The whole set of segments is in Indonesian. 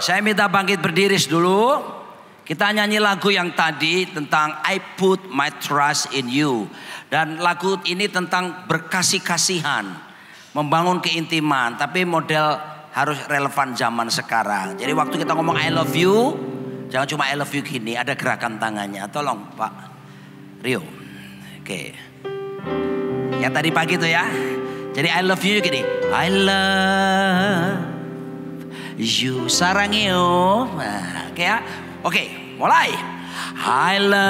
Saya minta bangkit berdiri dulu. Kita nyanyi lagu yang tadi tentang I put my trust in you. Dan lagu ini tentang berkasih-kasihan, membangun keintiman, tapi model harus relevan zaman sekarang. Jadi waktu kita ngomong I love you, jangan cuma I love you gini, ada gerakan tangannya. Tolong Pak Rio. Oke. Yang tadi pagi tuh ya. Jadi I love you gini. I love you sarangyo. Nah, oke ya. Oke, mulai. I love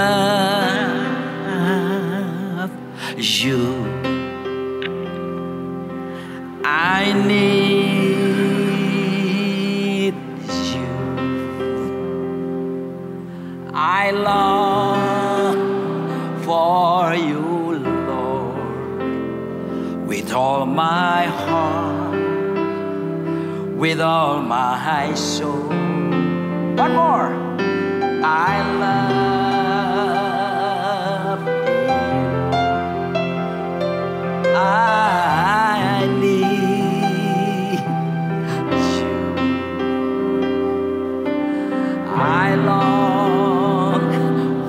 you. I need you. I long for you, Lord, with all my heart, with all my soul. One more. I love you. I need you. I long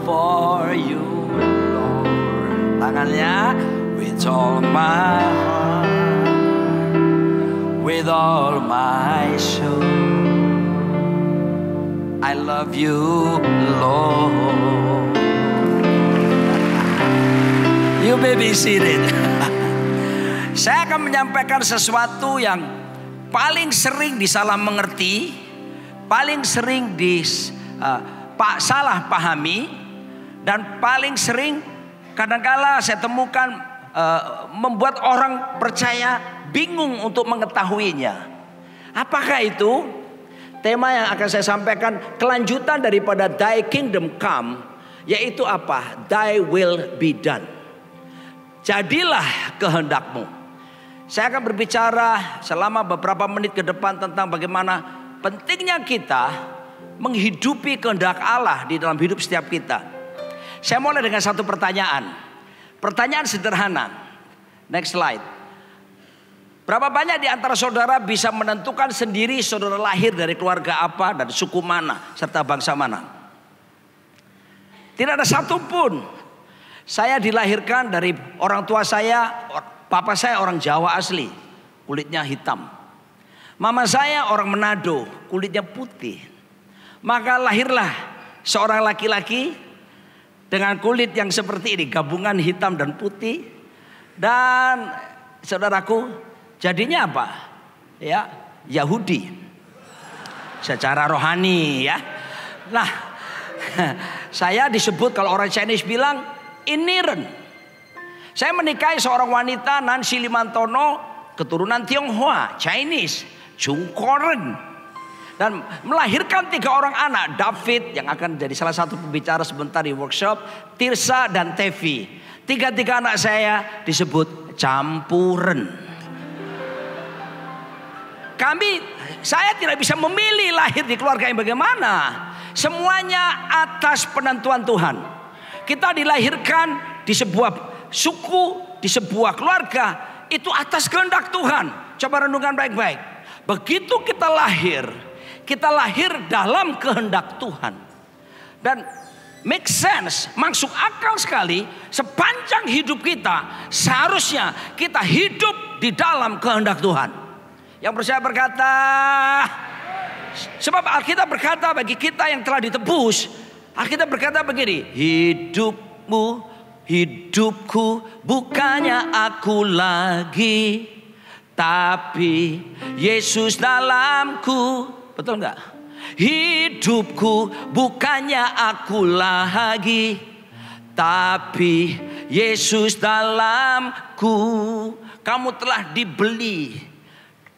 for you, Lord. Tangannya, with all my heart, with all my soul. I love you, Lord. You may be seated. Saya akan menyampaikan sesuatu yang paling sering disalah mengerti, paling sering salah pahami, dan paling sering kadangkala saya temukan membuat orang percaya bingung untuk mengetahuinya. Apakah itu? Tema yang akan saya sampaikan kelanjutan daripada Thy Kingdom Come, yaitu apa? Thy will be done. Jadilah kehendakmu. Saya akan berbicara selama beberapa menit ke depan tentang bagaimana pentingnya kita menghidupi kehendak Allah di dalam hidup setiap kita. Saya mulai dengan satu pertanyaan. Pertanyaan sederhana. Next slide. Berapa banyak di antara saudara bisa menentukan sendiri saudara lahir dari keluarga apa dan suku mana serta bangsa mana? Tidak ada satupun. Saya dilahirkan dari orang tua saya, papa saya orang Jawa asli, kulitnya hitam. Mama saya orang Manado, kulitnya putih. Maka lahirlah seorang laki-laki dengan kulit yang seperti ini, gabungan hitam dan putih. Dan saudaraku, jadinya apa? Ya, Yahudi. Secara rohani ya. Nah, saya disebut kalau orang Chinese bilang iniren. Saya menikahi seorang wanita Nancy Limantono, keturunan Tionghoa, Chinese, Jungkoren. Dan melahirkan 3 orang anak, David yang akan jadi salah satu pembicara sebentar di workshop, Tirsa dan Tevi. 3 anak saya disebut campuren. Saya tidak bisa memilih lahir di keluarga yang bagaimana. Semuanya atas penentuan Tuhan. Kita dilahirkan di sebuah suku, di sebuah keluarga, itu atas kehendak Tuhan. Coba renungkan baik-baik. Begitu kita lahir dalam kehendak Tuhan. Dan make sense, masuk akal sekali. Sepanjang hidup kita seharusnya kita hidup di dalam kehendak Tuhan. Yang percaya berkata, sebab Alkitab berkata bagi kita yang telah ditebus, Alkitab berkata begini, hidupku bukannya aku lagi, tapi Yesus dalamku. Betul enggak? Hidupku bukannya aku lagi, tapi Yesus dalamku. Kamu telah dibeli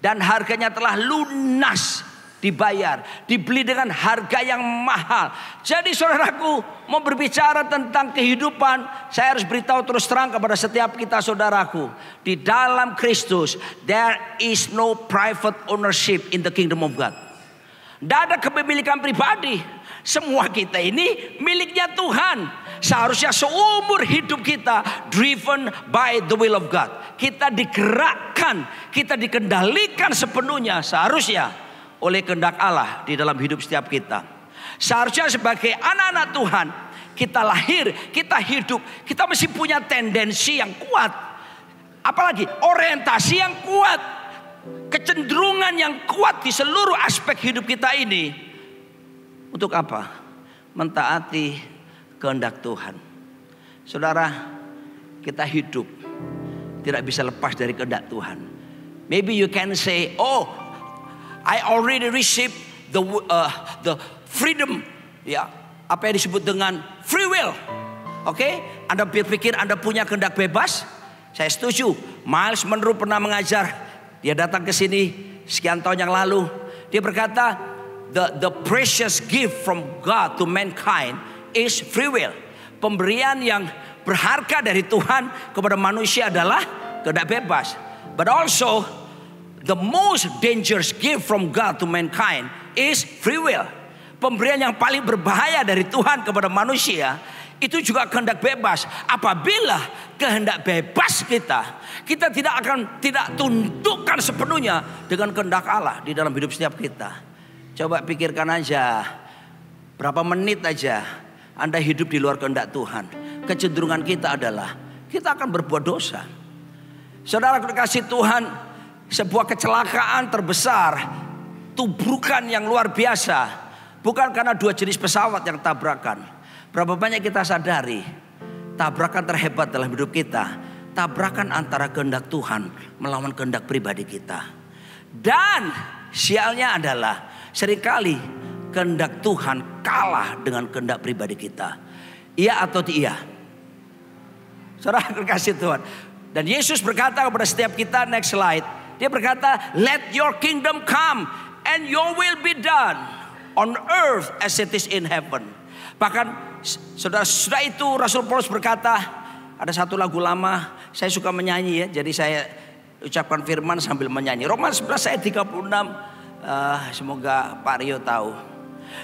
dan harganya telah lunas dibayar, dibeli dengan harga yang mahal. Jadi saudaraku, mau berbicara tentang kehidupan, saya harus beritahu terus terang kepada setiap kita saudaraku, di dalam Kristus there is no private ownership in the kingdom of God. Tidak ada kepemilikan pribadi. Semua kita ini miliknya Tuhan. Seharusnya seumur hidup kita driven by the will of God. Kita digerakkan, kita dikendalikan sepenuhnya seharusnya oleh kehendak Allah di dalam hidup setiap kita. Seharusnya sebagai anak-anak Tuhan, kita lahir, kita hidup, kita mesti punya tendensi yang kuat. Apalagi orientasi yang kuat, kecenderungan yang kuat di seluruh aspek hidup kita ini. Untuk apa? Mentaati kehendak Tuhan. Saudara, kita hidup tidak bisa lepas dari kehendak Tuhan. Maybe you can say, oh, I already received the freedom, ya, apa yang disebut dengan free will. Oke, Anda berpikir Anda punya kehendak bebas? Saya setuju. Miles Monroe pernah mengajar. Dia datang ke sini sekian tahun yang lalu. Dia berkata, the precious gift from God to mankind is free will. Pemberian yang berharga dari Tuhan kepada manusia adalah kehendak bebas. But also the most dangerous gift from God to mankind is free will. Pemberian yang paling berbahaya dari Tuhan kepada manusia itu juga kehendak bebas. Apabila kehendak bebas kita tidak tundukkan sepenuhnya dengan kehendak Allah di dalam hidup setiap kita. Coba pikirkan aja, berapa menit aja Anda hidup di luar kehendak Tuhan, kecenderungan kita adalah kita akan berbuat dosa. Saudara kekasih Tuhan, sebuah kecelakaan terbesar, tubrukan yang luar biasa, bukan karena dua jenis pesawat yang tabrakan. Berapa banyak kita sadari tabrakan terhebat dalam hidup kita, tabrakan antara kehendak Tuhan melawan kehendak pribadi kita. Dan sialnya adalah seringkali kehendak Tuhan kalah dengan kehendak pribadi kita. Iya atau tidak? Saudara kekasih Tuhan. Dan Yesus berkata kepada setiap kita, next slide. Dia berkata, let your kingdom come and your will be done on earth as it is in heaven. Bahkan sudah itu Rasul Paulus berkata, ada satu lagu lama, saya suka menyanyi ya, jadi saya ucapkan firman sambil menyanyi. Roma 11 ayat 36, semoga Pak Rio tahu.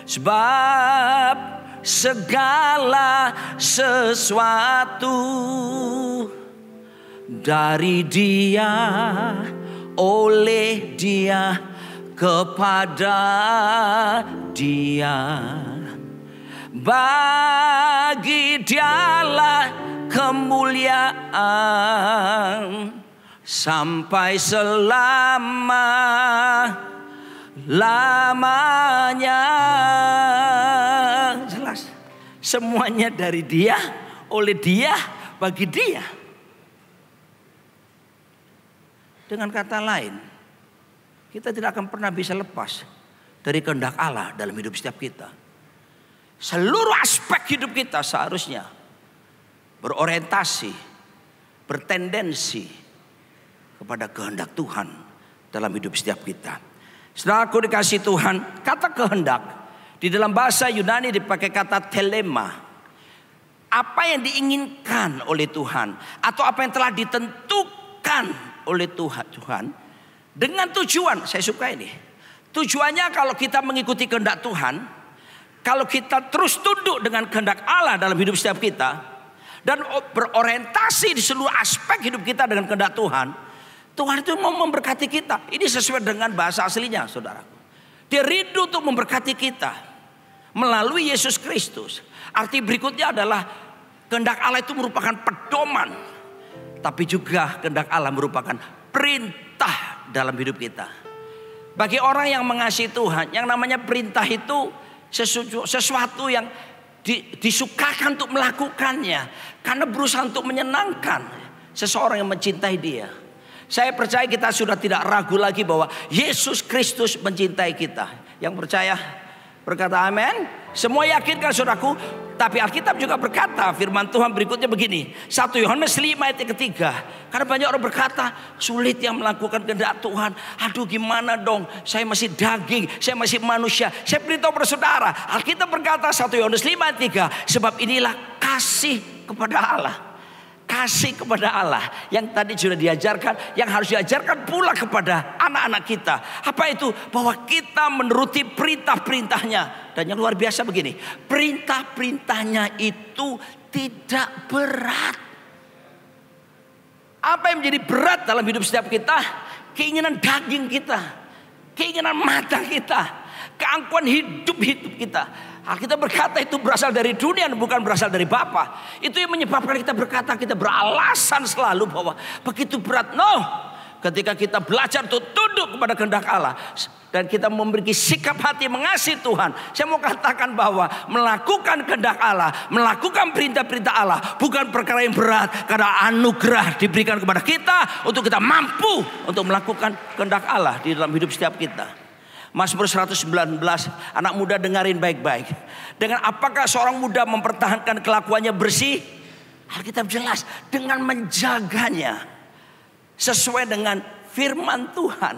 Sebab segala sesuatu dari Dia, oleh Dia, kepada Dia, bagi Dialah kemuliaan sampai selama-lamanya. Jelas, semuanya dari Dia, oleh Dia, bagi Dia. Dengan kata lain, kita tidak akan pernah bisa lepas dari kehendak Allah dalam hidup setiap kita. Seluruh aspek hidup kita seharusnya berorientasi, bertendensi kepada kehendak Tuhan dalam hidup setiap kita. Saudaraku dikasih Tuhan, kata kehendak di dalam bahasa Yunani dipakai kata telema. Apa yang diinginkan oleh Tuhan atau apa yang telah ditentukan oleh Tuhan dengan tujuan. Saya suka ini. Tujuannya kalau kita mengikuti kehendak Tuhan, kalau kita terus tunduk dengan kehendak Allah dalam hidup setiap kita dan berorientasi di seluruh aspek hidup kita dengan kehendak Tuhan, Tuhan itu mau memberkati kita. Ini sesuai dengan bahasa aslinya, saudara. Dia rindu untuk memberkati kita melalui Yesus Kristus. Arti berikutnya adalah kehendak Allah itu merupakan pedoman, tapi juga kehendak Allah merupakan perintah dalam hidup kita. Bagi orang yang mengasihi Tuhan, yang namanya perintah itu sesuatu yang disukakan untuk melakukannya, karena berusaha untuk menyenangkan seseorang yang mencintai Dia. Saya percaya kita sudah tidak ragu lagi bahwa Yesus Kristus mencintai kita. Yang percaya berkata amin. Semua yakinkan saudaraku. Tapi Alkitab juga berkata, firman Tuhan berikutnya begini, 1 Yohanes 5 ayat 3. Karena banyak orang berkata, sulit yang melakukan kehendak Tuhan. Aduh gimana dong, saya masih daging, saya masih manusia. Saya beritahu kepada saudara, Alkitab berkata 1 Yohanes 5 ayat 3, sebab inilah kasih kepada Allah. Kasih kepada Allah yang tadi sudah diajarkan, yang harus diajarkan pula kepada anak-anak kita. Apa itu? Bahwa kita menuruti perintah-perintahnya. Dan yang luar biasa begini, perintah-perintahnya itu tidak berat. Apa yang menjadi berat dalam hidup setiap kita? Keinginan daging kita. keinginan mata kita, keangkuhan hidup kita. Alkitab berkata itu berasal dari dunia, bukan berasal dari Bapa. Itu yang menyebabkan kita berkata, kita beralasan selalu bahwa begitu berat. No, ketika kita belajar untuk tunduk kepada kehendak Allah dan kita memiliki sikap hati mengasihi Tuhan, saya mau katakan bahwa melakukan kehendak Allah, melakukan perintah-perintah Allah bukan perkara yang berat, karena anugerah diberikan kepada kita untuk kita mampu untuk melakukan kehendak Allah di dalam hidup setiap kita. Mazmur 119, anak muda dengarin baik-baik. Dengan apakah seorang muda mempertahankan kelakuannya bersih? Alkitab jelas, dengan menjaganya sesuai dengan firman Tuhan.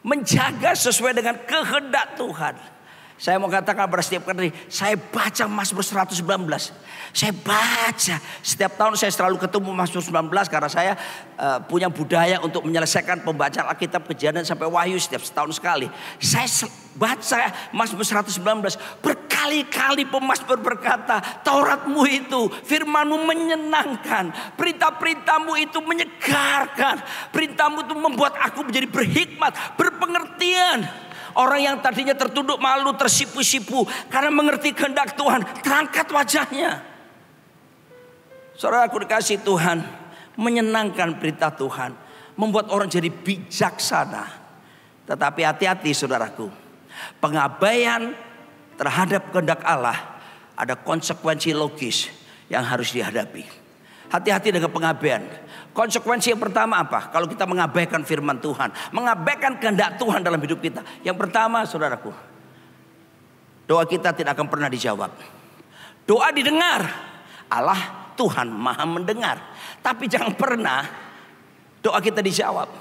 Menjaga sesuai dengan kehendak Tuhan. Saya mau katakan pada setiap kali saya baca Mazmur 119. Saya baca setiap tahun, saya selalu ketemu Mazmur 19 karena saya punya budaya untuk menyelesaikan pembacaan Alkitab Kejadian sampai Wahyu setiap setahun sekali. Saya baca Mazmur 119 berkali-kali. Pemazmur berkata, Tauratmu itu, firmanmu menyenangkan, perintah-perintahmu itu menyegarkan, perintahmu itu membuat aku menjadi berhikmat, berpengertian. Orang yang tadinya tertunduk malu, tersipu-sipu karena mengerti kehendak Tuhan, terangkat wajahnya. Saudaraku dikasih Tuhan, menyenangkan perintah Tuhan, membuat orang jadi bijaksana. Tetapi hati-hati saudaraku, pengabaian terhadap kehendak Allah ada konsekuensi logis yang harus dihadapi. Hati-hati dengan pengabaian. Konsekuensi yang pertama apa? Kalau kita mengabaikan firman Tuhan, mengabaikan kehendak Tuhan dalam hidup kita. Yang pertama saudaraku, doa kita tidak akan pernah dijawab. Doa didengar, Allah Tuhan maha mendengar. Tapi jangan pernah doa kita dijawab.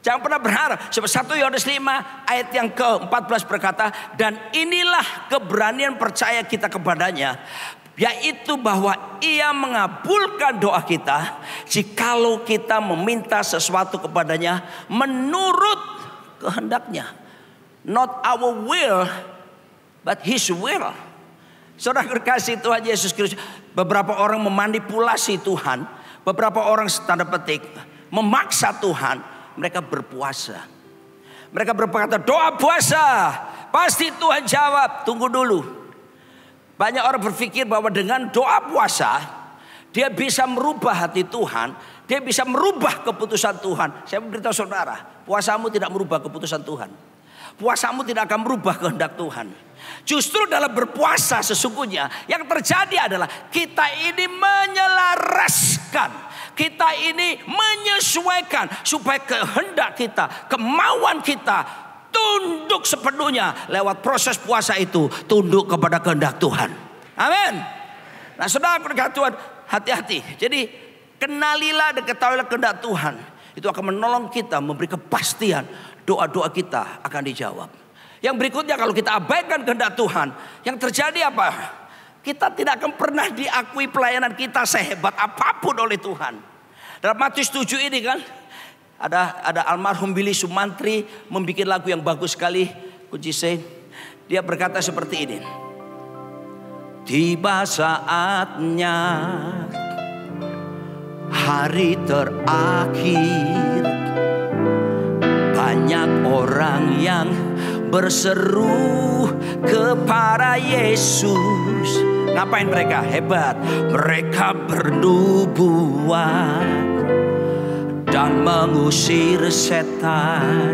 Jangan pernah berharap. Sebab 1 Yohanes 5 ayat yang ke-14 berkata, dan inilah keberanian percaya kita kepadanya, yaitu bahwa ia mengabulkan doa kita jikalau kita meminta sesuatu kepadanya menurut kehendaknya. Not our will, but His will. Saudara kekasih Tuhan Yesus Kristus, beberapa orang memanipulasi Tuhan, beberapa orang tanda petik memaksa Tuhan. Mereka berpuasa, mereka berkata doa puasa pasti Tuhan jawab. Tunggu dulu. Banyak orang berpikir bahwa dengan doa puasa dia bisa merubah hati Tuhan, dia bisa merubah keputusan Tuhan. Saya memberitahu saudara, puasamu tidak merubah keputusan Tuhan. Puasamu tidak akan merubah kehendak Tuhan. Justru dalam berpuasa sesungguhnya yang terjadi adalah kita ini menyelaraskan, kita ini menyesuaikan supaya kehendak kita, kemauan kita tunduk sepenuhnya. Lewat proses puasa itu tunduk kepada kehendak Tuhan. Amin. Nah saudara kehendak Tuhan, hati-hati. Jadi kenalilah dan ketahuilah kehendak Tuhan. Itu akan menolong kita, memberi kepastian doa-doa kita akan dijawab. Yang berikutnya, kalau kita abaikan kehendak Tuhan, yang terjadi apa? Kita tidak akan pernah diakui pelayanan kita sehebat apapun oleh Tuhan. Dalam Matius 7 ini kan ada almarhum Billy Sumantri membuat lagu yang bagus sekali, kunci C. Dia berkata seperti ini. Tiba saatnya hari terakhir, banyak orang yang berseru kepada Yesus. Ngapain mereka? Hebat. Mereka bernubuat dan mengusir setan,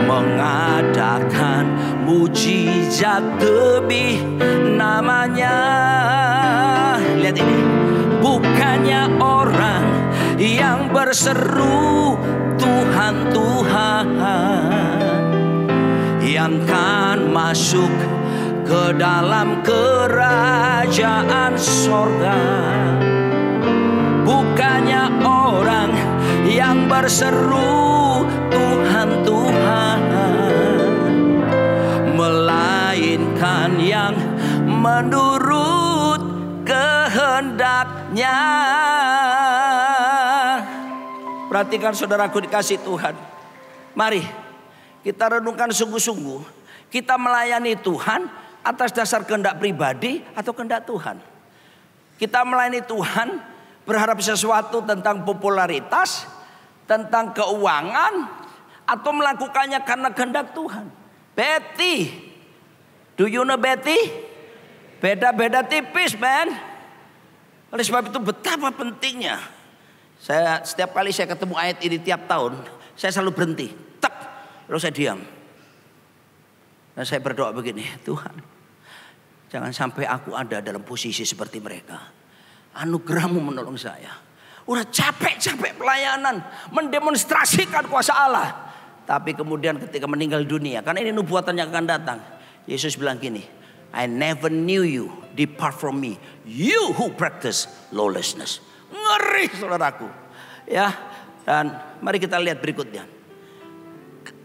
mengadakan mujizat demi namanya. Lihat ini, bukannya orang yang berseru Tuhan, Tuhan, yang kan masuk ke dalam kerajaan sorga. Bukannya orang yang berseru Tuhan, Tuhan, melainkan yang menurut kehendaknya. Perhatikan saudaraku dikasih Tuhan. Mari kita renungkan sungguh-sungguh. Kita melayani Tuhan atas dasar kehendak pribadi atau kehendak Tuhan. Kita melayani Tuhan berharap sesuatu tentang popularitas, tentang keuangan, atau melakukannya karena kehendak Tuhan. Betty, do you know Betty? Beda-beda tipis, man. Oleh sebab itu betapa pentingnya. Setiap kali saya ketemu ayat ini tiap tahun, saya selalu berhenti. Tak, lalu saya diam. Dan saya berdoa begini, Tuhan, jangan sampai aku ada dalam posisi seperti mereka. Anugerah-Mu menolong saya. Udah capek-capek pelayanan, mendemonstrasikan kuasa Allah. Tapi kemudian ketika meninggal dunia, karena ini nubuatan yang akan datang, Yesus bilang gini, I never knew you, depart from me, you who practice lawlessness. Ngeri saudaraku. Ya, dan mari kita lihat berikutnya.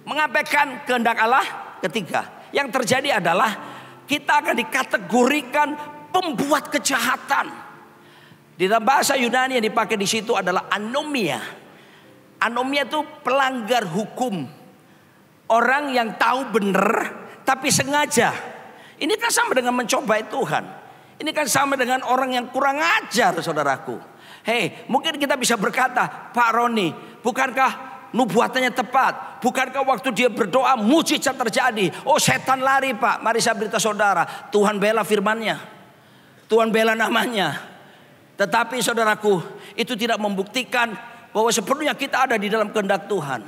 Mengabaikan kehendak Allah, ketiga, yang terjadi adalah kita akan dikategorikan pembuat kejahatan. Di dalam bahasa Yunani yang dipakai di situ adalah anomia. Anomia itu pelanggar hukum. Orang yang tahu benar tapi sengaja. Ini kan sama dengan mencobai Tuhan. Ini kan sama dengan orang yang kurang ajar, saudaraku. Hei, mungkin kita bisa berkata, Pak Roni, bukankah nubuatannya tepat? Bukankah waktu dia berdoa mujizat terjadi? Oh, setan lari, Pak. Mari saya beritahu saudara, Tuhan bela firman-Nya. Tuhan bela namanya. Tetapi saudaraku, itu tidak membuktikan bahwa sepenuhnya kita ada di dalam kehendak Tuhan.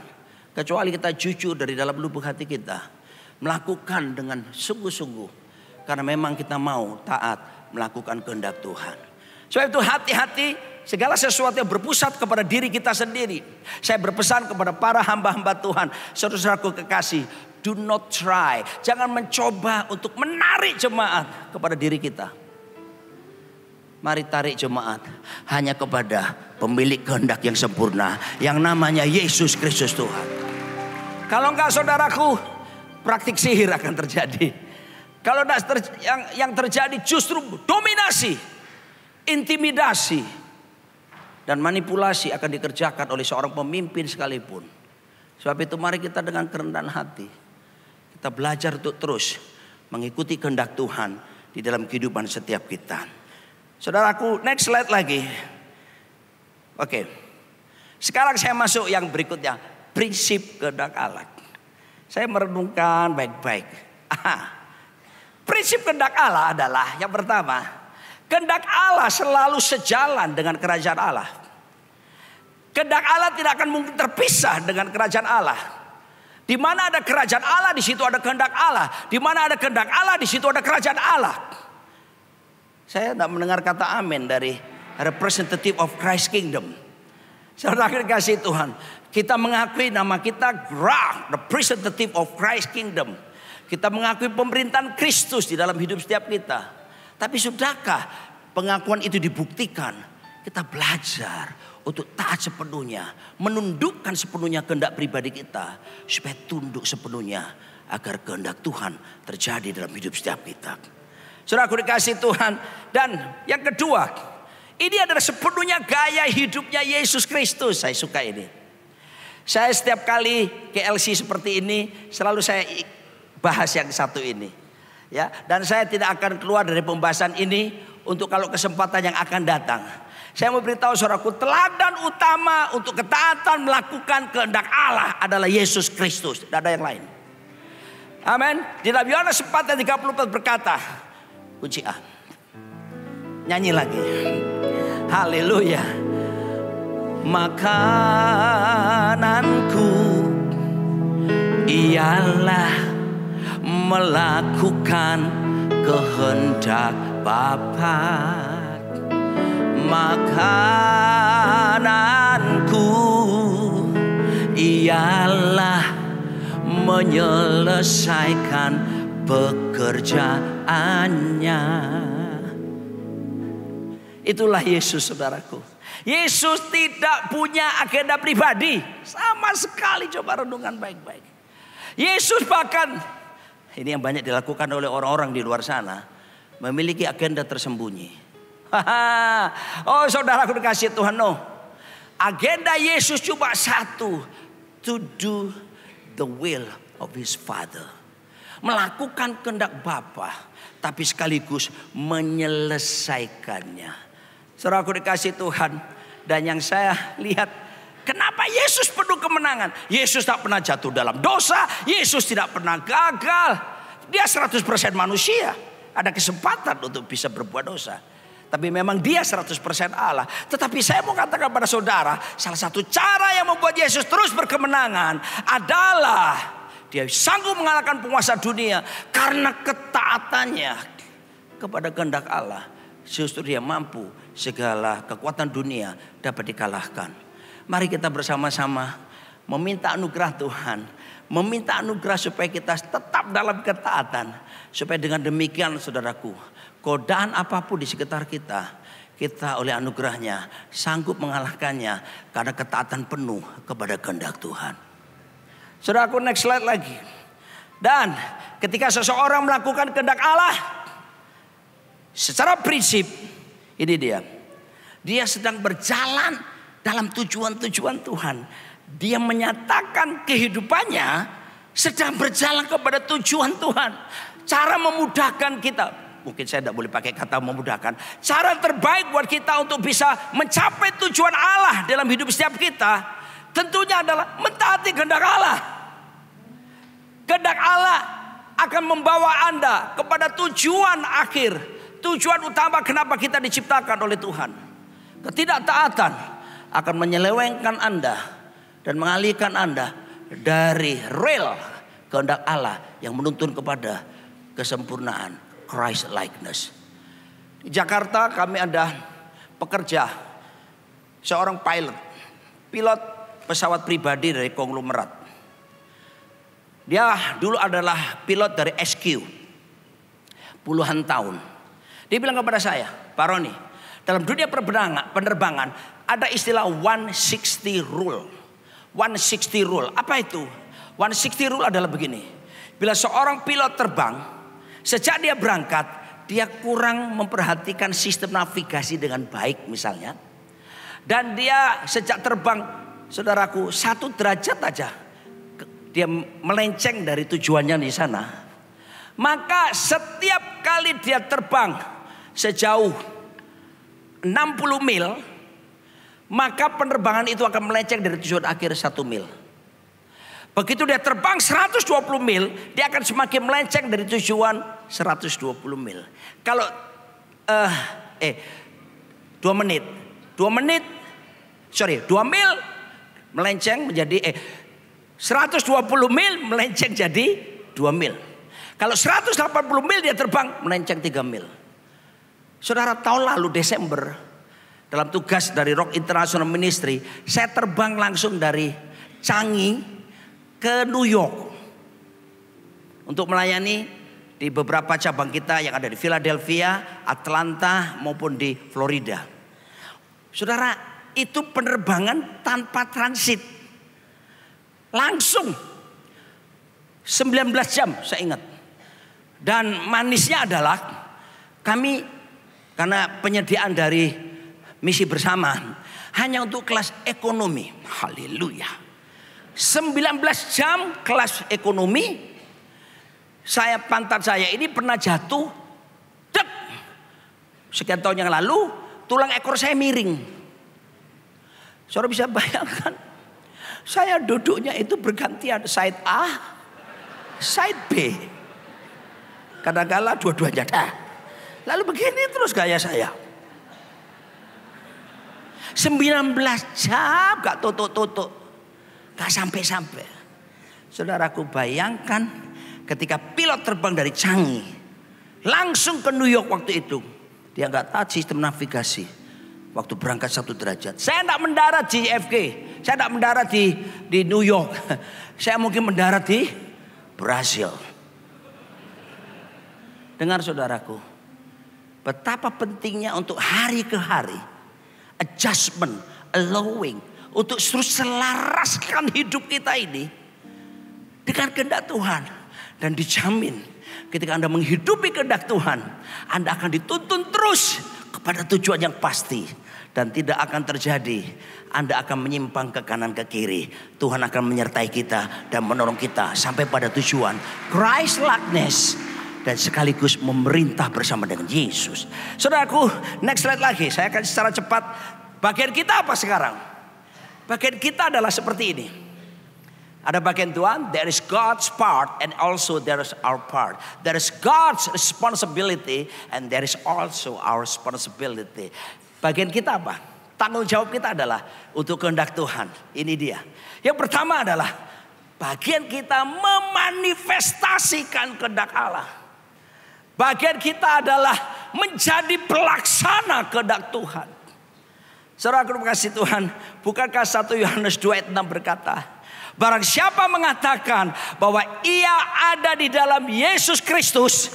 Kecuali kita jujur dari dalam lubuk hati kita. Melakukan dengan sungguh-sungguh. Karena memang kita mau taat melakukan kehendak Tuhan. Sebab itu hati-hati segala sesuatu yang berpusat kepada diri kita sendiri. Saya berpesan kepada para hamba-hamba Tuhan. Saudara-saudaraku kekasih, do not try. Jangan mencoba untuk menarik jemaat kepada diri kita. Mari tarik jemaat hanya kepada pemilik kehendak yang sempurna, yang namanya Yesus Kristus Tuhan. Kalau enggak saudaraku, praktik sihir akan terjadi. Kalau yang terjadi justru dominasi, intimidasi, dan manipulasi akan dikerjakan oleh seorang pemimpin sekalipun. Sebab itu mari kita dengan kerendahan hati, kita belajar untuk terus mengikuti kehendak Tuhan di dalam kehidupan setiap kita. Saudaraku, next slide lagi. Oke. Sekarang saya masuk yang berikutnya, prinsip kehendak Allah. Saya merenungkan baik-baik. Prinsip kehendak Allah adalah yang pertama, kehendak Allah selalu sejalan dengan kerajaan Allah. Kehendak Allah tidak akan mungkin terpisah dengan kerajaan Allah. Di mana ada kerajaan Allah, di situ ada kehendak Allah. Di mana ada kehendak Allah, di situ ada kerajaan Allah. Saya tidak mendengar kata amin dari representative of Christ Kingdom. Saudara kasih Tuhan, kita mengakui nama kita representative of Christ Kingdom. Kita mengakui pemerintahan Kristus di dalam hidup setiap kita. Tapi sudahkah pengakuan itu dibuktikan? Kita belajar untuk taat sepenuhnya, menundukkan sepenuhnya kehendak pribadi kita, supaya tunduk sepenuhnya agar kehendak Tuhan terjadi dalam hidup setiap kita. Saudaraku dikasih Tuhan. Dan yang kedua, ini adalah sepenuhnya gaya hidupnya Yesus Kristus. Saya suka ini. Saya setiap kali ke LC seperti ini, selalu saya bahas yang satu ini. Ya, dan saya tidak akan keluar dari pembahasan ini untuk kalau kesempatan yang akan datang. Saya mau beritahu saudaraku, teladan utama untuk ketaatan melakukan kehendak Allah adalah Yesus Kristus. Tidak ada yang lain. Amin. Di dalam Yohanes 4:34 berkata, kunci A. Nyanyi lagi. Haleluya. Makananku ialah melakukan kehendak Bapa. Makananku ialah menyelesaikan pekerjaannya. Itulah Yesus, saudaraku. Yesus tidak punya agenda pribadi sama sekali. Coba renungan baik-baik. Yesus bahkan, ini yang banyak dilakukan oleh orang-orang di luar sana, memiliki agenda tersembunyi. Oh saudaraku dikasih Tuhan, no. Agenda Yesus cuma satu, to do the will of his Father. Melakukan kehendak Bapa, tapi sekaligus menyelesaikannya. Saudaraku dikasih Tuhan, dan yang saya lihat, Kenapa Yesus penuh kemenangan? Yesus tak pernah jatuh dalam dosa. Yesus tidak pernah gagal. Dia 100% manusia. Ada kesempatan untuk bisa berbuat dosa. Tapi memang dia 100% Allah. Tetapi saya mau katakan pada saudara, salah satu cara yang membuat Yesus terus berkemenangan adalah dia sanggup mengalahkan penguasa dunia karena ketaatannya kepada kehendak Allah. Justru dia mampu segala kekuatan dunia dapat dikalahkan. Mari kita bersama-sama meminta anugerah Tuhan. Meminta anugerah supaya kita tetap dalam ketaatan. Supaya dengan demikian saudaraku, godaan apapun di sekitar kita, kita oleh anugerahnya sanggup mengalahkannya karena ketaatan penuh kepada kehendak Tuhan. Saudaraku, next slide lagi. Dan ketika seseorang melakukan kehendak Allah, secara prinsip ini dia sedang berjalan dalam tujuan-tujuan Tuhan. Dia menyatakan kehidupannya sedang berjalan kepada tujuan Tuhan. Cara memudahkan kita, mungkin saya tidak boleh pakai kata memudahkan. Cara terbaik buat kita untuk bisa mencapai tujuan Allah dalam hidup setiap kita, tentunya adalah mentaati kehendak Allah. Kehendak Allah akan membawa Anda kepada tujuan akhir, tujuan utama kenapa kita diciptakan oleh Tuhan. Ketidaktaatan akan menyelewengkan Anda dan mengalihkan Anda dari rel kehendak Allah yang menuntun kepada kesempurnaan, Christ likeness. Di Jakarta kami ada pekerja, seorang pilot pesawat pribadi dari konglomerat. Dia dulu adalah pilot dari SQ puluhan tahun. Dia bilang kepada saya, Pak Roni, dalam dunia penerbangan ada istilah 160 rule. 160 rule, apa itu? 160 rule adalah begini. Bila seorang pilot terbang, sejak dia berangkat, dia kurang memperhatikan sistem navigasi dengan baik misalnya. Dan dia sejak terbang, saudaraku, 1 derajat aja dia melenceng dari tujuannya di sana. Maka setiap kali dia terbang sejauh 60 mil, maka penerbangan itu akan melenceng dari tujuan akhir 1 mil. Begitu dia terbang 120 mil, dia akan semakin melenceng dari tujuan 120 mil. Kalau 2 mil melenceng menjadi 120 mil melenceng jadi 2 mil. Kalau 180 mil dia terbang melenceng 3 mil. Saudara, tahun lalu Desember dalam tugas dari Rock International Ministry, saya terbang langsung dari Changi ke New York untuk melayani di beberapa cabang kita yang ada di Philadelphia, Atlanta maupun di Florida. Saudara, itu penerbangan tanpa transit. Langsung 19 jam saya ingat. Dan manisnya adalah kami karena penyediaan dari misi bersama hanya untuk kelas ekonomi. Haleluya. 19 jam kelas ekonomi. Pantat saya ini pernah jatuh. Dek. Sekian tahun yang lalu tulang ekor saya miring. Saudara bisa bayangkan. Saya duduknya itu bergantian, side A, side B. Kadang-kadang dua-duanya dah. Lalu begini terus gaya saya. 19 jam gak tutuk-tutuk. Gak sampai-sampai. Saudaraku, bayangkan ketika pilot terbang dari Changi langsung ke New York waktu itu. Dia gak tahu sistem navigasi. Waktu berangkat 1 derajat. Saya tidak mendarat di JFK. Saya tidak mendarat di New York. Saya mungkin mendarat di Brasil. Dengar saudaraku. Betapa pentingnya untuk hari ke hari. Adjustment, allowing. Untuk terus selaraskan hidup kita ini. Dengan kehendak Tuhan. Dan dijamin ketika Anda menghidupi kehendak Tuhan. Anda akan dituntun terus kepada tujuan yang pasti. Dan tidak akan terjadi Anda akan menyimpang ke kanan ke kiri. Tuhan akan menyertai kita dan menolong kita sampai pada tujuan Christ likeness. Dan sekaligus memerintah bersama dengan Yesus. Saudaraku, next slide lagi. Saya akan secara cepat. Bagian kita apa sekarang? Bagian kita adalah seperti ini. Ada bagian Tuhan, there is God's part and also there is our part. There is God's responsibility and there is also our responsibility. Bagian kita apa? Tanggung jawab kita adalah untuk kehendak Tuhan. Ini dia. Yang pertama adalah bagian kita memanifestasikan kehendak Allah. Bagian kita adalah menjadi pelaksana kehendak Tuhan. Saudara kasih Tuhan, bukankah 1 Yohanes 2 ayat 6 berkata, barang siapa mengatakan bahwa ia ada di dalam Yesus Kristus.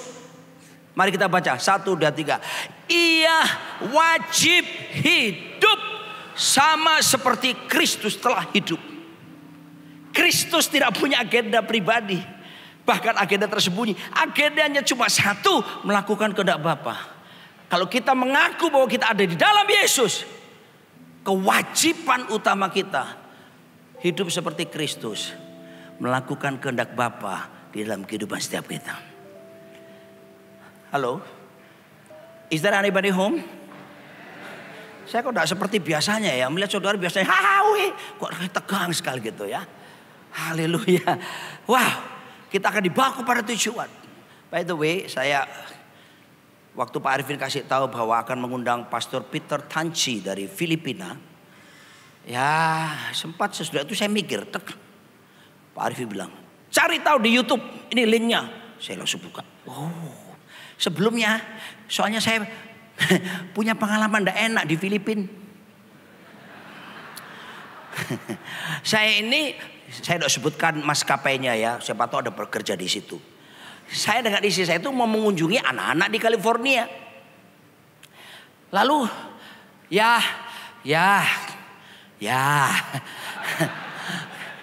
Mari kita baca 1, 2, 3. Ia wajib hidup sama seperti Kristus telah hidup. Kristus tidak punya agenda pribadi. Bahkan agenda tersembunyi. Agendanya cuma satu, melakukan kehendak Bapa. Kalau kita mengaku bahwa kita ada di dalam Yesus, kewajiban utama kita hidup seperti Kristus, melakukan kehendak Bapa di dalam kehidupan setiap kita. Halo, is there anybody home? Saya kok tidak seperti biasanya ya, melihat saudara biasanya kok tegang sekali gitu ya. Haleluya. Wow, kita akan dibawa kepada tujuan. By the way, saya waktu Pak Arifin kasih tahu bahwa akan mengundang Pastor Peter Tanci dari Filipina. Ya sempat sesudah itu saya mikir. Pak Arifin bilang, cari tahu di YouTube, ini linknya. Saya langsung buka. Oh, sebelumnya soalnya saya punya pengalaman tidak enak di Filipina. Saya tidak sebutkan maskapainya ya, siapa tahu ada bekerja di situ. Saya dengan istri saya itu mau mengunjungi anak-anak di California. Lalu ya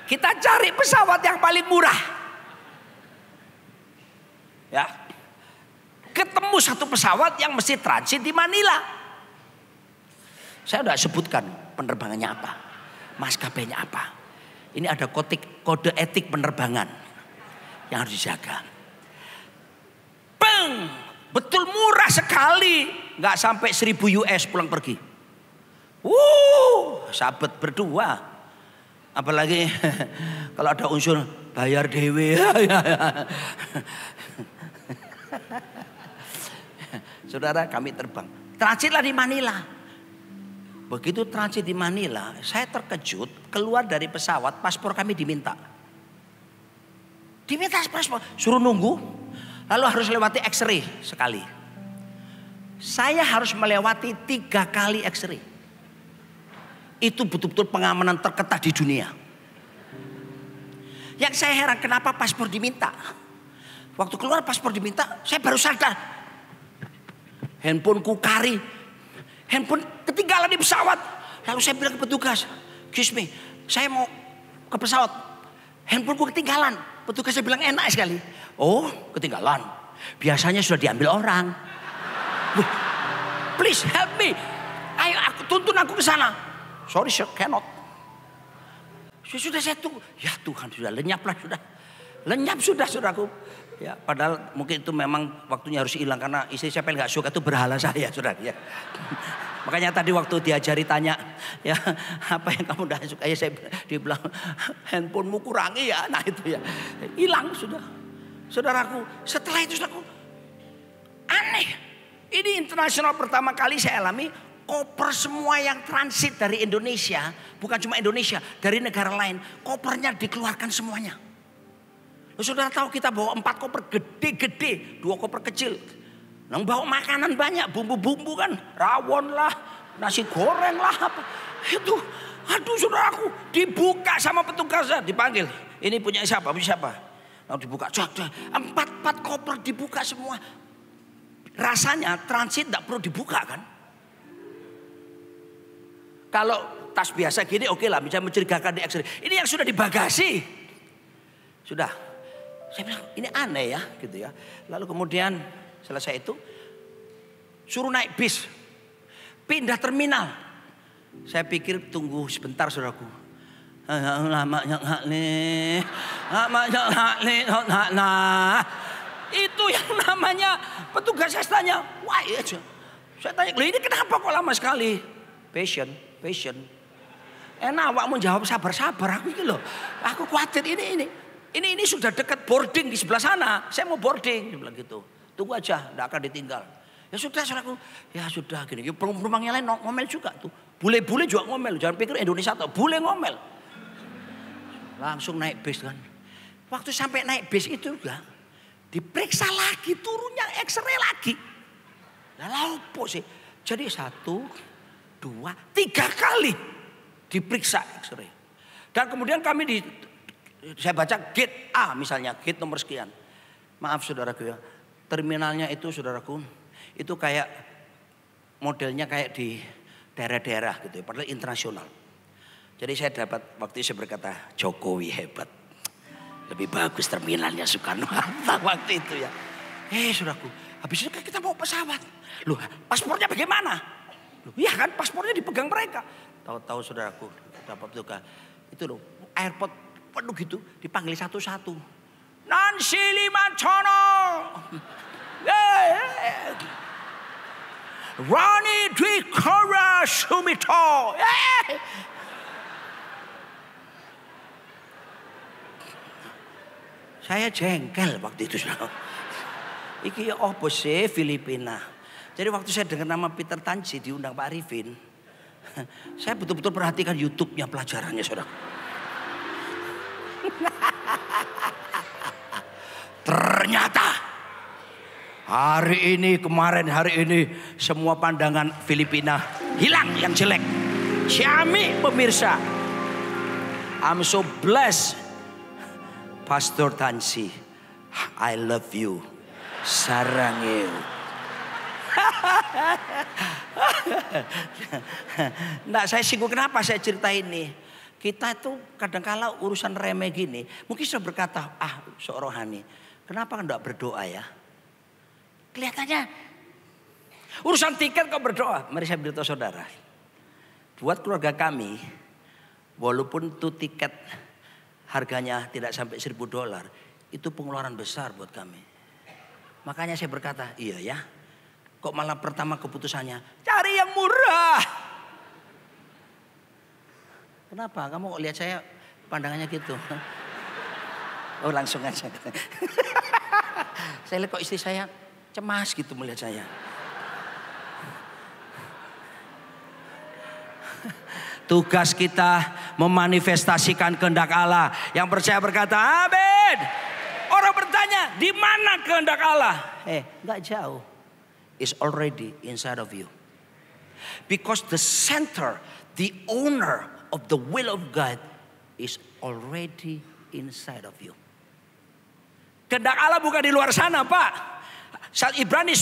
kita cari pesawat yang paling murah. Ya. Ketemu satu pesawat yang mesti transit di Manila. Saya sudah sebutkan penerbangannya apa, maskapainya apa. Ini ada kode etik penerbangan yang harus dijaga. Betul murah sekali, nggak sampai 1.000 US pulang pergi. Sahabat berdua. Apalagi kalau ada unsur bayar dewe. Saudara, kami terbang. Transitlah di Manila. Begitu transit di Manila, saya terkejut, keluar dari pesawat, paspor kami diminta. Diminta paspor, suruh nunggu, lalu harus lewati X-ray sekali. Saya harus melewati 3 kali X-ray. Itu betul-betul pengamanan terketat di dunia. Yang saya heran, kenapa paspor diminta? Waktu keluar paspor diminta, saya baru sadar. Handphoneku kari. Handphone ketinggalan di pesawat. Lalu saya bilang ke petugas, excuse me, saya mau ke pesawat. Handphoneku ketinggalan. Petugasnya bilang enak sekali. Oh, ketinggalan. Biasanya sudah diambil orang. Please help me. Ayo, tuntun aku ke sana. Sorry sir, cannot. Sudah saya tunggu. Ya Tuhan, sudah lenyaplah sudah. Lenyap sudah saudaraku. Ya, padahal mungkin itu memang waktunya harus hilang karena istri saya paling gak suka itu berhala saya, saudara. Ya. Makanya tadi waktu diajari tanya, ya apa yang kamu tidak suka? Ya dia bilang handphonemu kurangi ya, nah itu ya hilang sudah. Saudaraku, setelah itu saudaraku aneh. Ini internasional pertama kali saya alami. Koper semua yang transit dari Indonesia, bukan cuma Indonesia, dari negara lain, kopernya dikeluarkan semuanya. Saudara tahu kita bawa 4 koper gede-gede, 2 koper kecil. Yang bawa makanan banyak, bumbu-bumbu kan, rawon lah, nasi goreng lah, apa. Itu, aduh saudaraku, dibuka sama petugasnya, dipanggil. Ini punya siapa? Punya siapa? Lalu dibuka, 4 koper dibuka semua. Rasanya transit tidak perlu dibuka kan? Kalau tas biasa gini oke lah, bisa mencurigakan di X-ray. Ini yang sudah di bagasi. Sudah. Saya bilang ini aneh ya gitu ya. Lalu kemudian selesai itu suruh naik bis. Pindah terminal. Saya pikir tunggu sebentar saudaraku. Nah, itu yang namanya petugas saya tanya. Wah iya. Saya tanya, ini kenapa kok lama sekali? Patient. Enak awakmu jawab sabar-sabar aku iki lho. Aku khawatir ini sudah dekat boarding di sebelah sana. Saya mau boarding, dia bilang gitu. Tunggu aja, enggak akan ditinggal. Ya sudah, saudaraku. Ya sudah gini. Penumpang yang lain ngomel juga tuh. Bule-bule juga ngomel. Jangan pikir Indonesia tuh bule ngomel. Langsung naik bis kan. Waktu sampai naik bis itu juga diperiksa lagi, turunnya X-ray lagi. Lah opo sih? Jadi 1, 2, 3 kali diperiksa X-ray. Dan kemudian saya baca gate A misalnya, gate nomor sekian. Maaf saudaraku ya, terminalnya itu saudaraku, itu kayak modelnya kayak di daerah-daerah gitu ya, padahal internasional. Jadi saya dapat waktu itu saya berkata, Jokowi hebat. Lebih bagus terminalnya Soekarno-Hatta waktu itu ya. Saudaraku, habis itu kita mau pesawat. Loh, paspornya bagaimana? Loh, iya kan paspornya dipegang mereka. Tahu-tahu saudaraku, dapat juga itu loh, airport penuh gitu, dipanggil satu-satu. Nancy Limantono, Rani Dwi Kora Sumito. Saya jengkel waktu itu. Iki opo sih Filipina. Jadi waktu saya dengar nama Peter Tanci diundang Pak Arifin, saya betul-betul perhatikan YouTube-nya pelajarannya saudara. Ternyata hari ini semua pandangan Filipina hilang yang jelek. Syami pemirsa, I'm so blessed. Pastor Tansi, I love you, sarangeu. Nah, saya singgung kenapa saya cerita ini. Kita itu kadang-kala urusan remeh gini, mungkin sudah berkata, sok rohani, kenapa enggak berdoa ya? Kelihatannya urusan tiket kok berdoa. Mari saya beritahu saudara, buat keluarga kami, walaupun tuh tiket harganya tidak sampai $1.000, itu pengeluaran besar buat kami. Makanya saya berkata, iya ya, kok malah pertama keputusannya cari yang murah. Kenapa? Kamu lihat saya pandangannya gitu? Oh langsung aja. Saya lihat kok istri saya cemas gitu melihat saya. Tugas kita memanifestasikan kehendak Allah. Yang percaya berkata amin. Orang bertanya, di mana kehendak Allah? Enggak jauh. It's already inside of you. Because the center, the owner of the will of God is already inside of you. Kehendak Allah bukan di luar sana, Pak. Saat Ibrani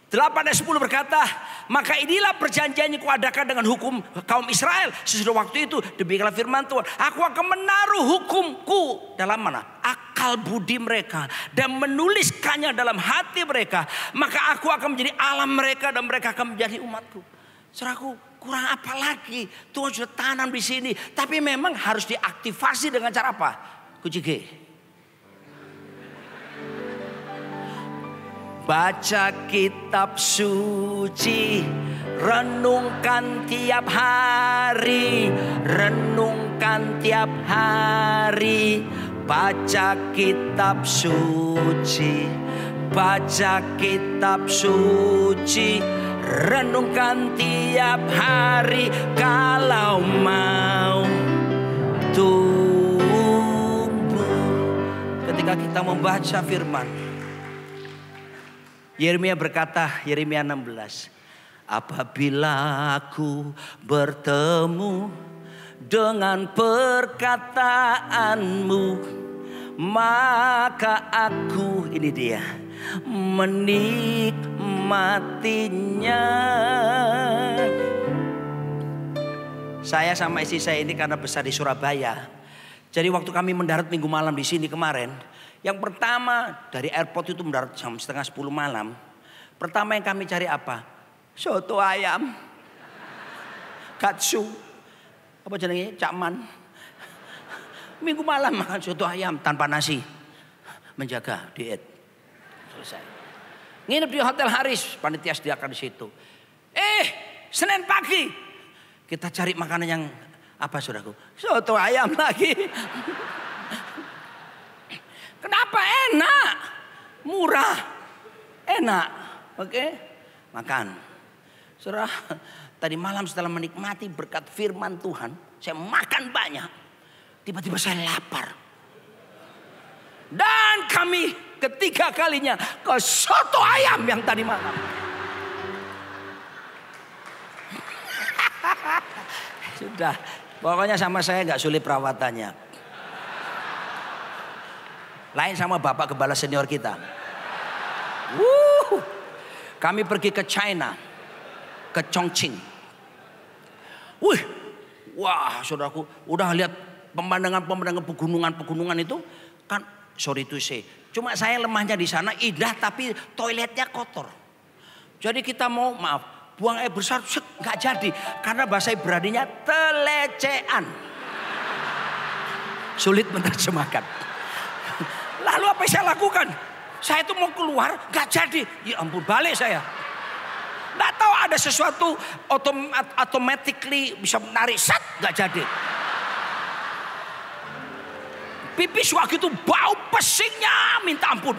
8:10 berkata, maka inilah perjanjian yang kuadakan dengan hukum kaum Israel. Sesudah waktu itu demikianlah firman Tuhan, aku akan menaruh hukumku dalam mana? Akal budi mereka dan menuliskannya dalam hati mereka. Maka aku akan menjadi Allah mereka dan mereka akan menjadi umatku. Saudaraku, kurang apa lagi? Tuhan sudah tanam di sini, tapi memang harus diaktifasi dengan cara apa? Kunci G. Baca kitab suci, renungkan tiap hari, renungkan tiap hari. Baca kitab suci, baca kitab suci, renungkan tiap hari kalau mau tumbuh. Ketika kita membaca firman, Yeremia berkata, Yeremia 16, apabila aku bertemu dengan perkataanmu, maka aku, ini dia, menikmatinya. Saya sama istri saya ini karena besar di Surabaya. Jadi waktu kami mendarat minggu malam di sini kemarin, yang pertama dari airport itu mendarat jam 9:30 malam. Pertama yang kami cari apa? Soto ayam, katsu, apa jenenge, cakman. Minggu malam makan soto ayam tanpa nasi, menjaga diet. Selesai. Nginep di Hotel Haris, panitia sediakan di situ. Senin pagi kita cari makanan yang Apa saudaraku? Soto ayam lagi. Kenapa? Enak, murah, enak. Oke, makan. Saudara, tadi malam setelah menikmati berkat firman Tuhan, saya makan banyak. Tiba-tiba saya lapar. Dan kami ketiga kalinya ke soto ayam yang tadi malam. Sudah, pokoknya sama saya nggak sulit perawatannya. Lain sama bapak gembala senior kita. Kami pergi ke China, ke Chongqing. Wah, saudaraku, udah lihat pemandangan pegunungan itu kan, sorry to say, cuma saya lemahnya di sana indah tapi toiletnya kotor. Jadi kita mau buang air besar nggak jadi karena bahasa Ibraninya telecean. Sulit menerjemahkan. Lalu apa yang saya lakukan? Saya itu mau keluar nggak jadi. Ya ampun, balik saya. Nggak tahu ada sesuatu automatically bisa menarik, nggak jadi. Pipis waktu itu bau pesingnya minta ampun.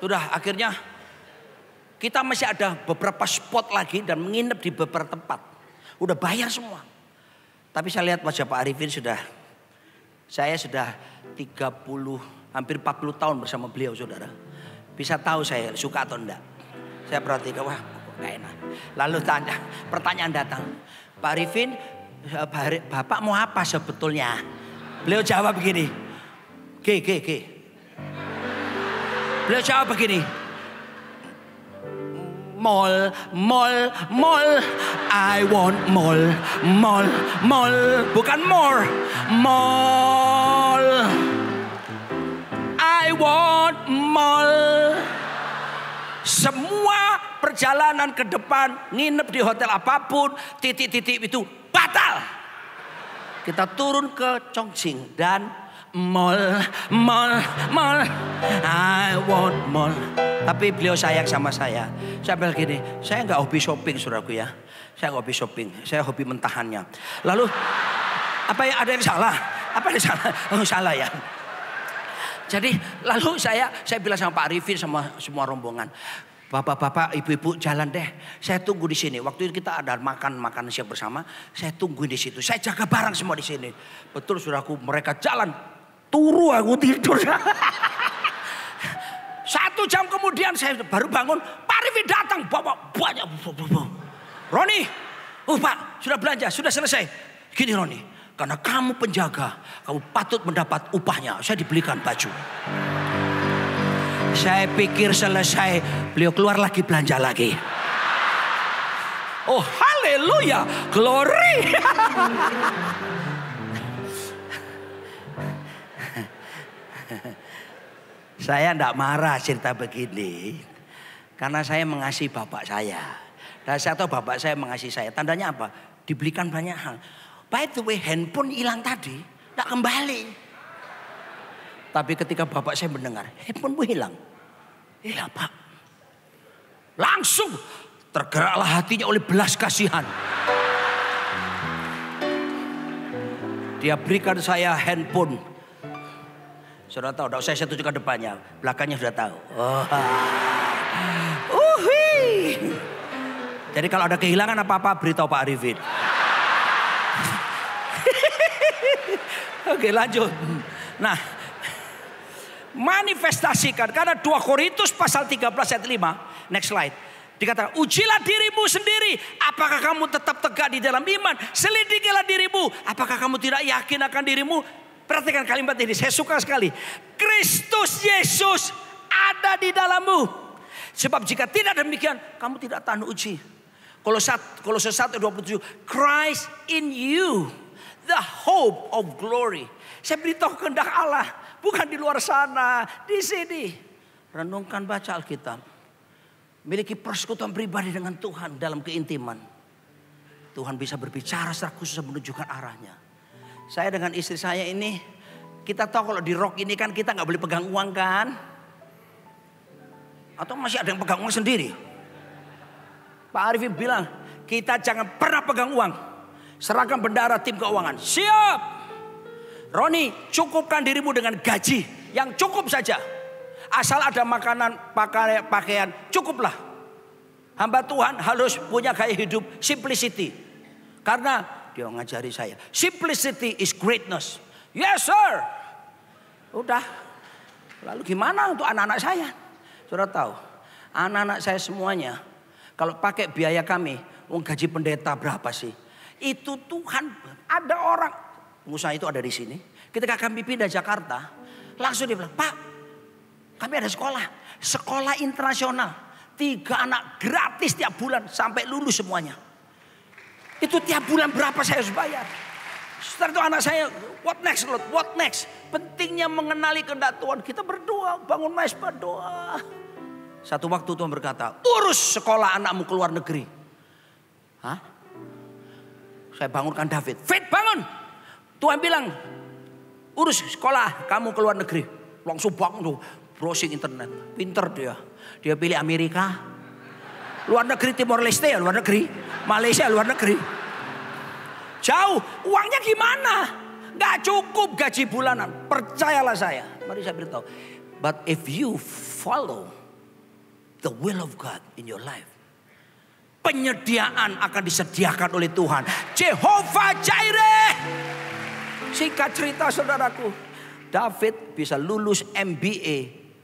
Sudah akhirnya kita masih ada beberapa spot lagi dan menginap di beberapa tempat. Udah bayar semua. Tapi saya lihat wajah Pak Arifin saya sudah 30 hampir 40 tahun bersama beliau, saudara. Bisa tahu saya suka atau enggak. Saya perhatikan, wah gak enak. Lalu pertanyaan datang. Pak Arifin, Bapak mau apa sebetulnya? Beliau jawab begini. Beliau jawab begini. Mall. I want mall. Bukan more. Mall. I want mall. Semua perjalanan ke depan, nginep di hotel apapun, titik-titik itu batal. Kita turun ke Chongqing dan mall. I want mall. Tapi beliau sayang sama saya. Saya bilang gini, saya nggak hobi shopping, saudaraku ya. Saya nggak hobi shopping, saya hobi mentahannya. Lalu ada yang salah? Apa yang salah? Oh, salah ya. Jadi lalu saya bilang sama Pak Arifin sama semua rombongan, bapak-bapak, ibu-ibu jalan deh. Saya tunggu di sini. Waktu itu kita ada makan siap bersama. Saya tungguin di situ. Saya jaga barang semua di sini. Betul saudaraku, mereka jalan. Turu aku tidur. 1 jam kemudian saya baru bangun. Pak Arifin datang bawa banyak. Roni, Pak sudah belanja, sudah selesai. Gini Roni, karena kamu penjaga, kamu patut mendapat upahnya. Saya dibelikan baju. Saya pikir selesai, beliau keluar lagi belanja lagi. Oh haleluya, glory. Saya tidak marah cerita begini, karena saya mengasihi bapak saya. Dan saya tahu bapak saya mengasihi saya. Tandanya apa? Dibelikan banyak hal. By the way, handphone hilang tadi, tidak kembali. Tapi ketika bapak saya mendengar, handphonemu hilang. Iya Pak. Langsung tergeraklah hatinya oleh belas kasihan. Dia berikan saya handphone. Saudara tahu, saya tunjukkan depannya. Belakangnya sudah tahu. Jadi kalau ada kehilangan apa-apa, beritahu Pak Arifin. Oke lanjut. Nah, manifestasikan. Karena 2 Korintus pasal 13 ayat 5. Next slide. Dikatakan, ujilah dirimu sendiri. Apakah kamu tetap tegak di dalam iman? Selidikilah dirimu. Apakah kamu tidak yakin akan dirimu? Perhatikan kalimat ini, saya suka sekali. Kristus Yesus ada di dalammu. Sebab jika tidak demikian, kamu tidak tahan uji. Kolose 1:27, Christ in you, the hope of glory. Saya beritahu kehendak Allah, bukan di luar sana, di sini. Renungkan, baca Alkitab. Miliki persekutuan pribadi dengan Tuhan dalam keintiman. Tuhan bisa berbicara secara khusus menunjukkan arahnya. Saya dengan istri saya ini, kita tahu kalau di rock ini kan kita nggak boleh pegang uang kan? Atau masih ada yang pegang uang sendiri? Pak Arifin bilang, kita jangan pernah pegang uang. Seragam bendara tim keuangan. Siap. Roni, cukupkan dirimu dengan gaji yang cukup saja. Asal ada makanan, pakaian, cukuplah. Hamba Tuhan harus punya gaya hidup simplicity. Karena dia ngajari saya, simplicity is greatness. Yes sir. Udah. Lalu gimana untuk anak-anak saya? Saudara tahu, anak-anak saya semuanya, kalau pakai biaya kami, gaji pendeta berapa sih? Itu Tuhan, ada orang, pengusaha itu ada di sini. Ketika kami pindah Jakarta, langsung dia bilang, Pak, kami ada sekolah internasional. 3 anak gratis tiap bulan sampai lulus semuanya. Itu tiap bulan berapa saya harus bayar? Setelah itu anak saya, what next Lord, what next? Pentingnya mengenali kehendak Tuhan. Kita berdoa, bangun mesbah doa. Satu waktu Tuhan berkata, urus sekolah anakmu ke luar negeri. Hah? Saya bangunkan David. Fit, bangun. Tuhan bilang, urus sekolah kamu ke luar negeri. Langsung bangun tuh, browsing internet. Pinter dia. Dia pilih Amerika. Luar negeri, Timor Leste ya luar negeri. Malaysia luar negeri. Jauh, uangnya gimana? Gak cukup gaji bulanan. Percayalah saya. Mari saya beritahu. But if you follow the will of God in your life, penyediaan akan disediakan oleh Tuhan. Jehovah Jireh. Singkat cerita saudaraku, David bisa lulus MBA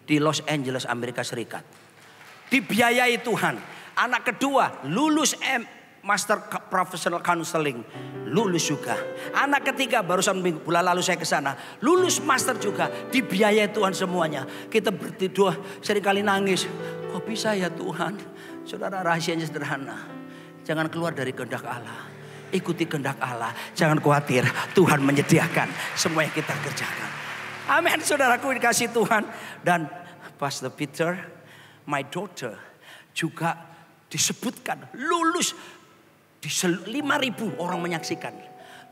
di Los Angeles, Amerika Serikat. Dibiayai Tuhan. Anak kedua lulus Master Professional Counseling, lulus juga. Anak ketiga barusan bulan lalu saya ke sana, lulus master juga, dibiayai Tuhan semuanya. Kita berdoa seringkali nangis, kok bisa ya Tuhan? Saudara, rahasianya sederhana. Jangan keluar dari kehendak Allah. Ikuti kehendak Allah. Jangan khawatir, Tuhan menyediakan semua yang kita kerjakan. Amin, saudaraku dikasih Tuhan. Dan Pastor Peter, my daughter, juga disebutkan lulus di 5.000 orang menyaksikan.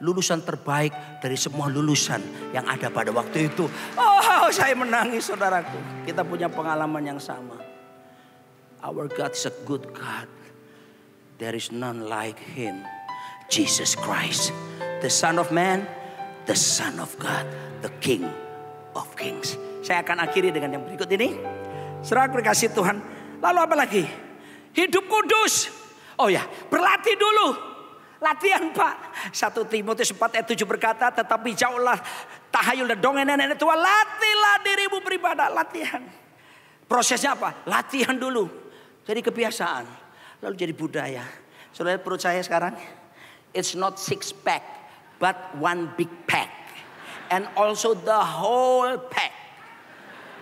Lulusan terbaik dari semua lulusan yang ada pada waktu itu. Oh, saya menangis saudaraku. Kita punya pengalaman yang sama. Our God is a good God. There is none like him. Jesus Christ, the Son of Man, the Son of God, the King of Kings. Saya akan akhiri dengan yang berikut ini. Serahkan kasih Tuhan. Lalu apa lagi? Hidup kudus. Oh ya, berlatih dulu. Latihan Pak. 1 Timotius 4 ayat 7 berkata, tetapi jauhlah tahayul dan dongeng nenek tua. Latihlah dirimu beribadah. Latihan. Prosesnya apa? Latihan dulu. Jadi kebiasaan. Lalu jadi budaya. Saudara, perut saya sekarang, it's not 6 pack, but 1 big pack. And also the whole pack.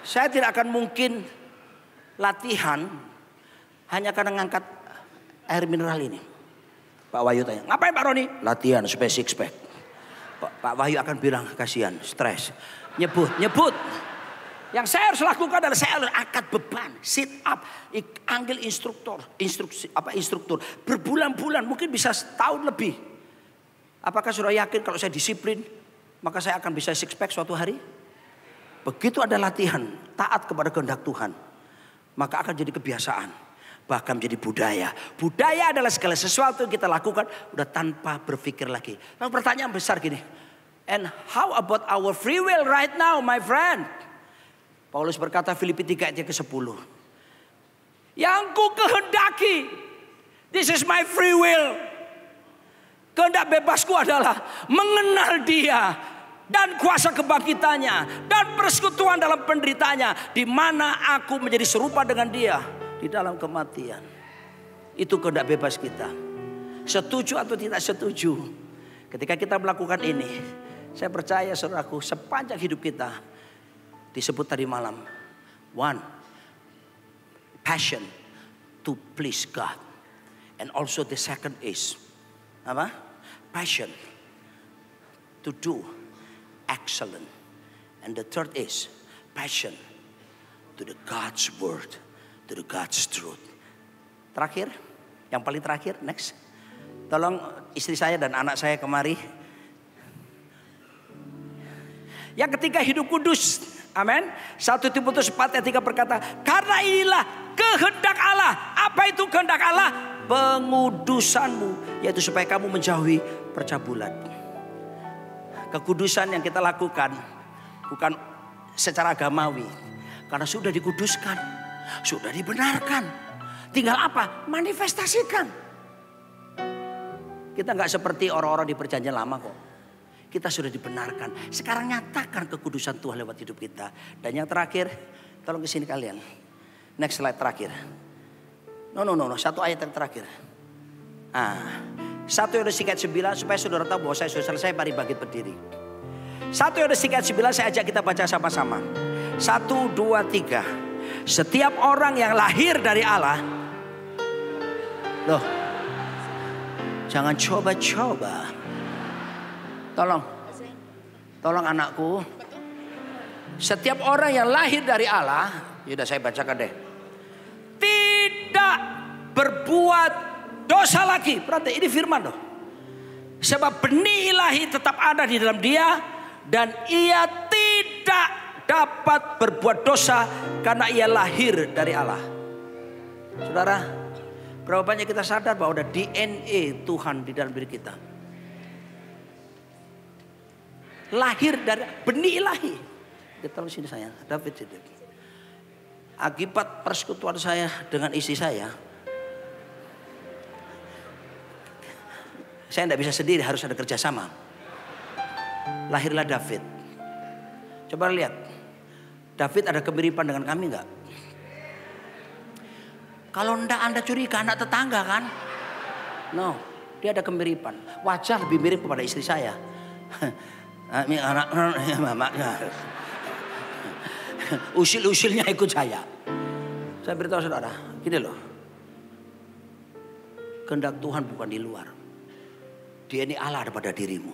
Saya tidak akan mungkin latihan hanya karena ngangkat air mineral ini. Pak Wahyu tanya, ngapain Pak Roni? Latihan supaya 6 pack. Pak Wahyu akan bilang, kasihan, stres. Nyebut. Yang saya harus lakukan adalah saya harus angkat beban, sit up, panggil instruktur, berbulan-bulan, mungkin bisa setahun lebih. Apakah saudara yakin kalau saya disiplin, maka saya akan bisa 6 pack suatu hari? Begitu ada latihan, taat kepada kehendak Tuhan, maka akan jadi kebiasaan, bahkan menjadi budaya. Budaya adalah segala sesuatu yang kita lakukan udah tanpa berpikir lagi. Lalu pertanyaan besar gini, and how about our free will right now, my friend? Paulus berkata Filipi 3 ayat ke-10. Yang ku kehendaki, this is my free will. Kehendak bebasku adalah mengenal dia dan kuasa kebangkitannya dan persekutuan dalam penderitaannya, di mana aku menjadi serupa dengan dia di dalam kematian. Itu kehendak bebas kita. Setuju atau tidak setuju, ketika kita melakukan ini, saya percaya saudaraku, sepanjang hidup kita disebut tadi malam, 1, passion to please God, and also the second is apa? Passion to do excellent, and the third is passion to the God's word, to the God's truth. Terakhir, yang paling terakhir, next. Tolong istri saya dan anak saya kemari. Yang ketiga, hidup kudus. Amin. 1 Timotius 4 ayat 3 berkata, karena inilah kehendak Allah. Apa itu kehendak Allah? pengudusanmu, yaitu supaya kamu menjauhi percabulan. Kekudusan yang kita lakukan bukan secara agamawi, karena sudah dikuduskan, sudah dibenarkan. Tinggal apa? Manifestasikan. Kita nggak seperti orang-orang di perjanjian lama kok. Kita sudah dibenarkan. Sekarang nyatakan kekudusan Tuhan lewat hidup kita. Dan yang terakhir, tolong kesini kalian. Next slide terakhir. No. Satu ayat yang terakhir. 1 Yohanes 3:9 supaya saudara tahu bahwa saya sudah selesai, mari bangkit berdiri. 1 Yohanes 3:9 saya ajak kita baca sama-sama. 1, 2, 3. Setiap orang yang lahir dari Allah. Loh. Jangan coba-coba. Tolong anakku. Setiap orang yang lahir dari Allah, yaudah saya bacakan deh. Tidak berbuat dosa lagi. Berarti ini firman loh. Sebab benih ilahi tetap ada di dalam dia. Dan ia tidak dapat berbuat dosa karena ia lahir dari Allah. Saudara, berapa banyak kita sadar bahwa ada DNA Tuhan di dalam diri kita. Lahir dari benih ilahi. Kita taruh sini saya, David itu. Akibat persekutuan saya dengan istri saya tidak bisa sendiri, harus ada kerjasama. Lahirlah David. Coba lihat, David ada kemiripan dengan kami enggak? Kalau enggak Anda curiga anak tetangga kan? No, dia ada kemiripan. Wajah lebih mirip kepada istri saya. Anak mamanya. Usil-usilnya ikut saya. Saya beritahu saudara, gini loh. Kehendak Tuhan bukan di luar. DNA Allah ada pada dirimu.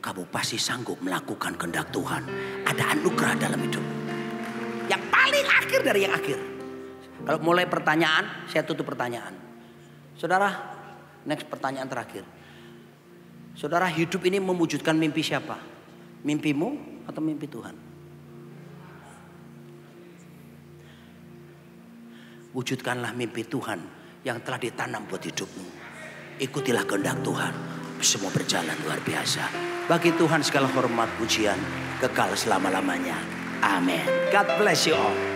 Kamu pasti sanggup melakukan kehendak Tuhan. Ada anugerah dalam hidup. Yang paling akhir dari yang akhir. Kalau mulai pertanyaan, saya tutup pertanyaan. Saudara, next pertanyaan terakhir. Saudara, hidup ini mewujudkan mimpi siapa? Mimpimu atau mimpi Tuhan? Wujudkanlah mimpi Tuhan yang telah ditanam buat hidupmu. Ikutilah kehendak Tuhan. Semua berjalan luar biasa. Bagi Tuhan segala hormat pujian kekal selama-lamanya. Amin. God bless you all.